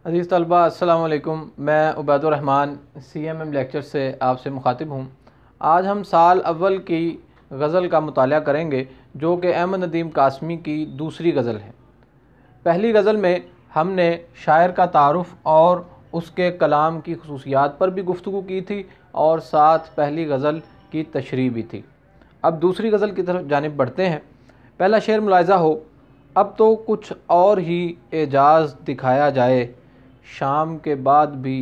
عزیز طلبہ السلام علیکم، میں عبید الرحمن CMM لیکچر سے آپ سے مخاطب ہوں۔ آج ہم سال اول کی غزل کا مطالعہ کریں گے جو کہ احمد ندیم قاسمی کی دوسری غزل ہے۔ پہلی غزل میں ہم نے شاعر کا تعارف اور اس کے کلام کی خصوصیات پر بھی گفتگو کی تھی اور ساتھ پہلی غزل کی تشریح بھی تھی۔ اب دوسری غزل کی طرف جانب بڑھتے ہیں۔ پہلا شعر ملاحظہ ہو: اب تو کچھ اور ہی اعجاز دکھایا جائے، شام کے بعد بھی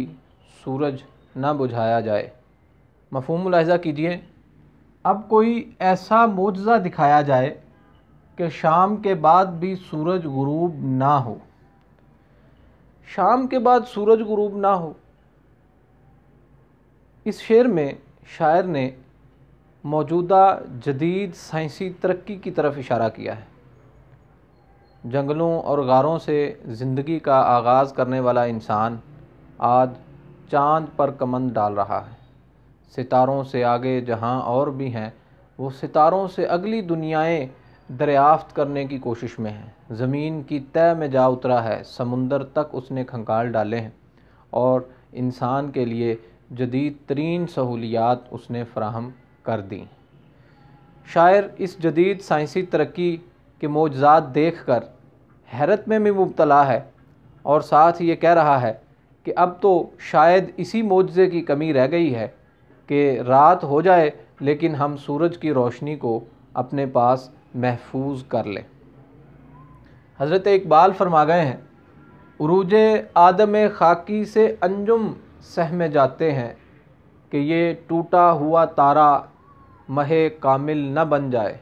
سورج نہ بجھایا جائے۔ مفہوم ملاحظہ کیجئے۔ اب کوئی ایسا معجزہ دکھایا جائے کہ شام کے بعد بھی سورج غروب نہ ہو۔ شام کے بعد سورج غروب نہ ہو۔ اس شعر میں شاعر نے موجودہ جدید سائنسی ترقی کی طرف اشارہ کیا ہے۔ جنگلوں اور غاروں سے زندگی کا آغاز کرنے والا انسان آج چاند پر کمند ڈال رہا ہے۔ ستاروں سے آگے جہاں اور بھی ہیں، وہ ستاروں سے اگلی دنیائیں دریافت کرنے کی کوشش میں ہیں۔ زمین کی تہہ میں جا اترا ہے، سمندر تک اس نے کھنگال ڈالے ہیں اور انسان کے لیے جدید ترین سہولیات اس نے فراہم کر دیں۔ شاعر اس جدید سائنسی ترقی کے معجزات دیکھ کر حیرت میں بھی مبتلا ہے اور ساتھ یہ کہہ رہا ہے کہ اب تو شاید اسی معجزے کی کمی رہ گئی ہے کہ رات ہو جائے لیکن ہم سورج کی روشنی کو اپنے پاس محفوظ کر لیں۔ حضرت اقبال فرما گئے ہیں: عروج آدم خاکی سے انجم سہمے جاتے ہیں کہ یہ ٹوٹا ہوا تارا مہ کامل نہ بن جائے۔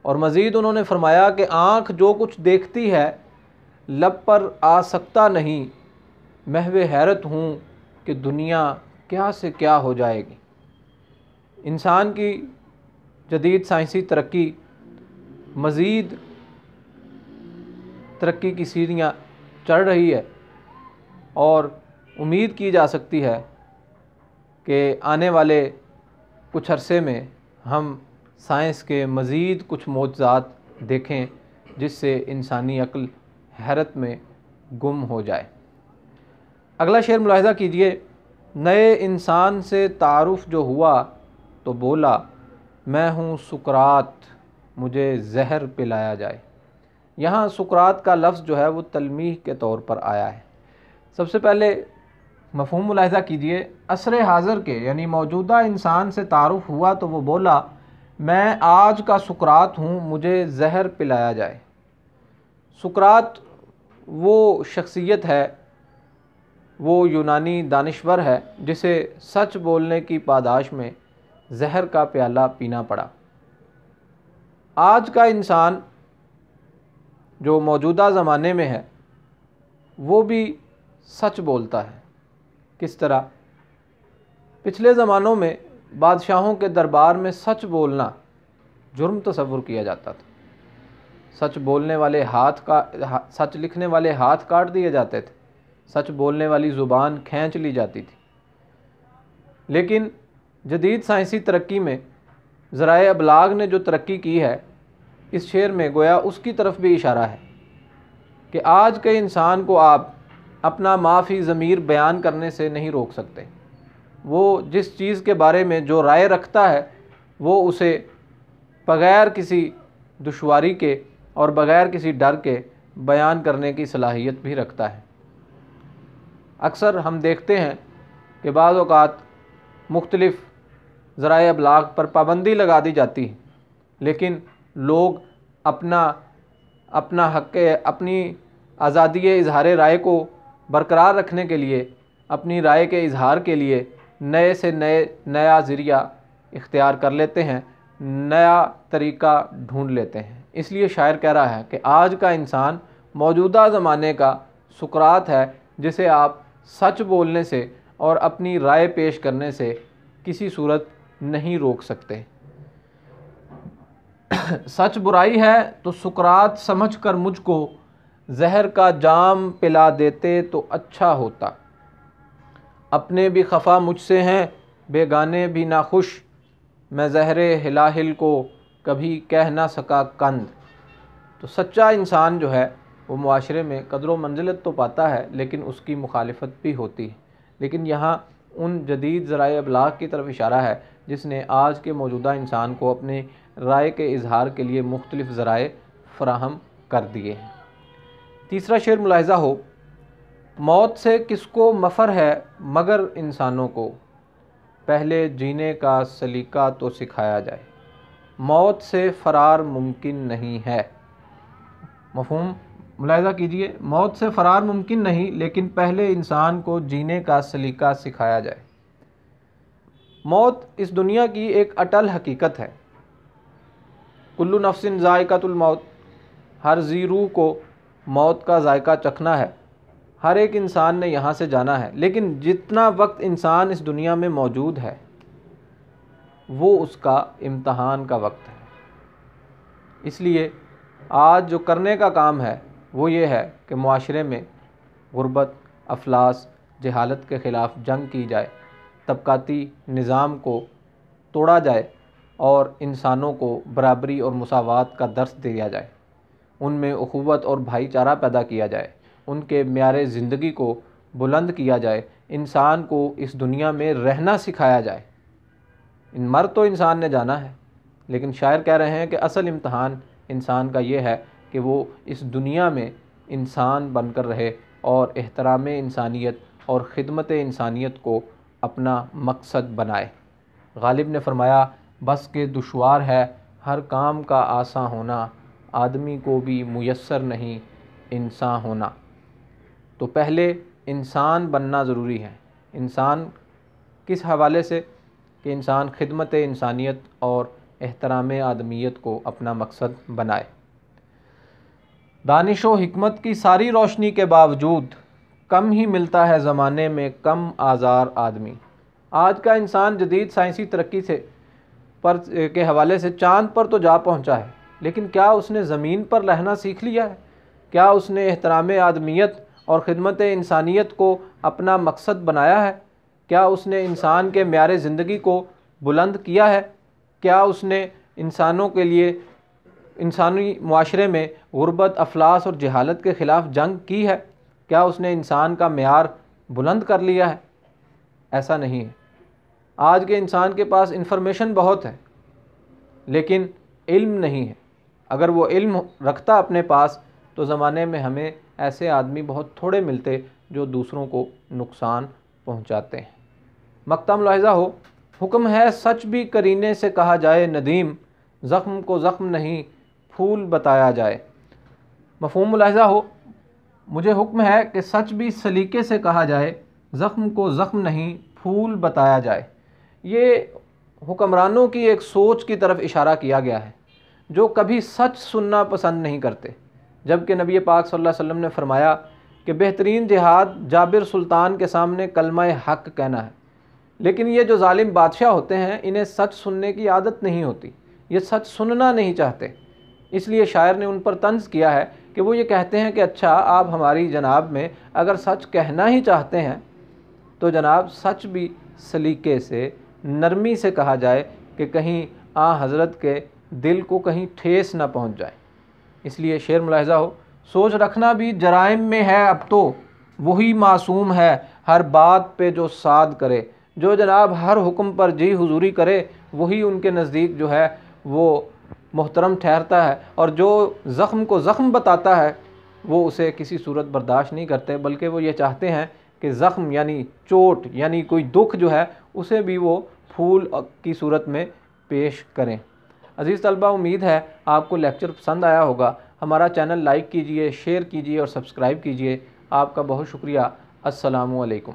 اور مزید انہوں نے فرمایا کہ آنکھ جو کچھ دیکھتی ہے لب پر آ سکتا نہیں، محو حیرت ہوں کہ دنیا کیا سے کیا ہو جائے گی۔ انسان کی جدید سائنسی ترقی مزید ترقی کی سیڑھیاں چڑھ رہی ہے اور امید کی جا سکتی ہے کہ آنے والے کچھ عرصے میں ہم سائنس کے مزید کچھ معجزات دیکھیں جس سے انسانی عقل حیرت میں گم ہو جائے۔ اگلا شعر ملاحظہ کیجئے: نئے انسان سے تعارف جو ہوا تو بولا، میں ہوں سقراط، مجھے زہر پلایا جائے۔ یہاں سقراط کا لفظ جو ہے وہ تلمیح کے طور پر آیا ہے۔ سب سے پہلے مفہوم ملاحظہ کیجئے۔ عصر حاضر کے یعنی موجودہ انسان سے تعارف ہوا تو وہ بولا، میں آج کا سقراط ہوں، مجھے زہر پلایا جائے۔ سقراط وہ شخصیت ہے، وہ یونانی دانشور ہے جسے سچ بولنے کی پاداش میں زہر کا پیالہ پینا پڑا۔ آج کا انسان جو موجودہ زمانے میں ہے وہ بھی سچ بولتا ہے۔ کس طرح؟ پچھلے زمانوں میں بادشاہوں کے دربار میں سچ بولنا جرم تصور کیا جاتا تھا۔ سچ بولنے والے سچ لکھنے والے ہاتھ کاٹ دیے جاتے تھے، سچ بولنے والی زبان کھینچ لی جاتی تھی۔ لیکن جدید سائنسی ترقی میں ذرائع ابلاغ نے جو ترقی کی ہے، اس شعر میں گویا اس کی طرف بھی اشارہ ہے کہ آج کے انسان کو آپ اپنا ما فی ضمیر بیان کرنے سے نہیں روک سکتے۔ وہ جس چیز کے بارے میں جو رائے رکھتا ہے وہ اسے بغیر کسی دشواری کے اور بغیر کسی ڈر کے بیان کرنے کی صلاحیت بھی رکھتا ہے۔ اکثر ہم دیکھتے ہیں کہ بعض اوقات مختلف ذرائع ابلاغ پر پابندی لگا دی جاتی ہے، لیکن لوگ اپنا حق اپنی آزادی اظہار رائے کو برقرار رکھنے کے لیے، اپنی رائے کے اظہار کے لیے نئے سے نیا ذریعہ اختیار کر لیتے ہیں، نیا طریقہ ڈھونڈ لیتے ہیں۔ اس لیے شاعر کہہ رہا ہے کہ آج کا انسان موجودہ زمانے کا سقراط ہے جسے آپ سچ بولنے سے اور اپنی رائے پیش کرنے سے کسی صورت نہیں روک سکتے۔ سچ برائی ہے تو سقراط سمجھ کر مجھ کو زہر کا جام پلا دیتے تو اچھا ہوتا۔ اپنے بھی خفا مجھ سے ہیں، بیگانے بھی ناخوش، میں زہر ہلاہل کو کبھی کہہ نہ سکا کند۔ تو سچا انسان جو ہے وہ معاشرے میں قدر و منزلت تو پاتا ہے لیکن اس کی مخالفت بھی ہوتی ہے۔ لیکن یہاں ان جدید ذرائع ابلاغ کی طرف اشارہ ہے جس نے آج کے موجودہ انسان کو اپنی رائے کے اظہار کے لیے مختلف ذرائع فراہم کر دیے ہیں۔ تیسرا شعر ملاحظہ ہو، موت سے کس کو مفر ہے مگر انسانوں کو، پہلے جینے کا سلیقہ تو سکھایا جائے، موت سے فرار ممکن نہیں ہے۔ مفہوم ملاحظہ کیجئے، موت سے فرار ممکن نہیں لیکن پہلے انسان کو جینے کا سلیقہ سکھایا جائے۔ موت اس دنیا کی ایک اٹل حقیقت ہے۔ کل نفس ذائقۃ الموت، ہر ذی روح کو موت کا ذائقہ چکھنا ہے۔ ہر ایک انسان نے یہاں سے جانا ہے، لیکن جتنا وقت انسان اس دنیا میں موجود ہے وہ اس کا امتحان کا وقت ہے۔ اس لیے آج جو کرنے کا کام ہے وہ یہ ہے کہ معاشرے میں غربت، افلاس، جہالت کے خلاف جنگ کی جائے، طبقاتی نظام کو توڑا جائے اور انسانوں کو برابری اور مساوات کا درس دیا جائے، ان میں اخوت اور بھائی چارہ پیدا کیا جائے، ان کے معیار زندگی کو بلند کیا جائے، انسان کو اس دنیا میں رہنا سکھایا جائے۔ مر تو انسان نے جانا ہے، لیکن شاعر کہہ رہے ہیں کہ اصل امتحان انسان کا یہ ہے کہ وہ اس دنیا میں انسان بن کر رہے اور احترام انسانیت اور خدمت انسانیت کو اپنا مقصد بنائے۔ غالب نے فرمایا، بس کہ دشوار ہے ہر کام کا آساں ہونا، آدمی کو بھی میسر نہیں انسان ہونا۔ تو پہلے انسان بننا ضروری ہے۔ انسان کس حوالے سے؟ کہ انسان خدمت انسانیت اور احترام آدمیت کو اپنا مقصد بنائے۔ دانش و حکمت کی ساری روشنی کے باوجود کم ہی ملتا ہے زمانے میں کم آزار آدمی۔ آج کا انسان جدید سائنسی ترقی کے حوالے سے چاند پر تو جا پہنچا ہے، لیکن کیا اس نے زمین پر رہنا سیکھ لیا ہے؟ کیا اس نے احترام آدمیت اور خدمت انسانیت کو اپنا مقصد بنایا ہے؟ کیا اس نے انسان کے معیار زندگی کو بلند کیا ہے؟ کیا اس نے انسانوں کے لیے انسانی معاشرے میں غربت، افلاس اور جہالت کے خلاف جنگ کی ہے؟ کیا اس نے انسان کا معیار بلند کر لیا ہے؟ ایسا نہیں ہے۔ آج کے انسان کے پاس انفارمیشن بہت ہے لیکن علم نہیں ہے۔ اگر وہ علم رکھتا اپنے پاس تو زمانے میں ہمیں ایسے آدمی بہت تھوڑے ملتے جو دوسروں کو نقصان پہنچاتے ہیں۔ مقطع ملاحظہ ہو، حکم ہے سچ بھی کرینے سے کہا جائے ندیم، زخم کو زخم نہیں پھول بتایا جائے۔ مفہوم ملاحظہ ہو، مجھے حکم ہے کہ سچ بھی سلیقے سے کہا جائے، زخم کو زخم نہیں پھول بتایا جائے۔ یہ حکمرانوں کی ایک سوچ کی طرف اشارہ کیا گیا ہے جو کبھی سچ سننا پسند نہیں کرتے، جبکہ نبی پاک صلی اللہ علیہ وسلم نے فرمایا کہ بہترین جہاد جابر سلطان کے سامنے کلمہ حق کہنا ہے۔ لیکن یہ جو ظالم بادشاہ ہوتے ہیں انہیں سچ سننے کی عادت نہیں ہوتی، یہ سچ سننا نہیں چاہتے، اس لیے شاعر نے ان پر طنز کیا ہے کہ وہ یہ کہتے ہیں کہ اچھا آپ ہماری جناب میں اگر سچ کہنا ہی چاہتے ہیں تو جناب سچ بھی سلیقے سے، نرمی سے کہا جائے کہ کہیں حضرت کے دل کو کہیں ٹھیس نہ پہنچ جائے۔ اس لیے شعر ملاحظہ ہو، سوچ رکھنا بھی جرائم میں ہے اب تو، وہی معصوم ہے ہر بات پہ جو صاد کرے۔ جو جناب ہر حکم پر جی حضوری کرے وہی ان کے نزدیک جو ہے وہ محترم ٹھہرتا ہے، اور جو زخم کو زخم بتاتا ہے وہ اسے کسی صورت برداشت نہیں کرتے، بلکہ وہ یہ چاہتے ہیں کہ زخم یعنی چوٹ یعنی کوئی دکھ جو ہے اسے بھی وہ پھول کی صورت میں پیش کریں۔ عزیز طلبہ، امید ہے آپ کو لیکچر پسند آیا ہوگا۔ ہمارا چینل لائک کیجئے، شیئر کیجئے اور سبسکرائب کیجئے۔ آپ کا بہت شکریہ۔ السلام علیکم۔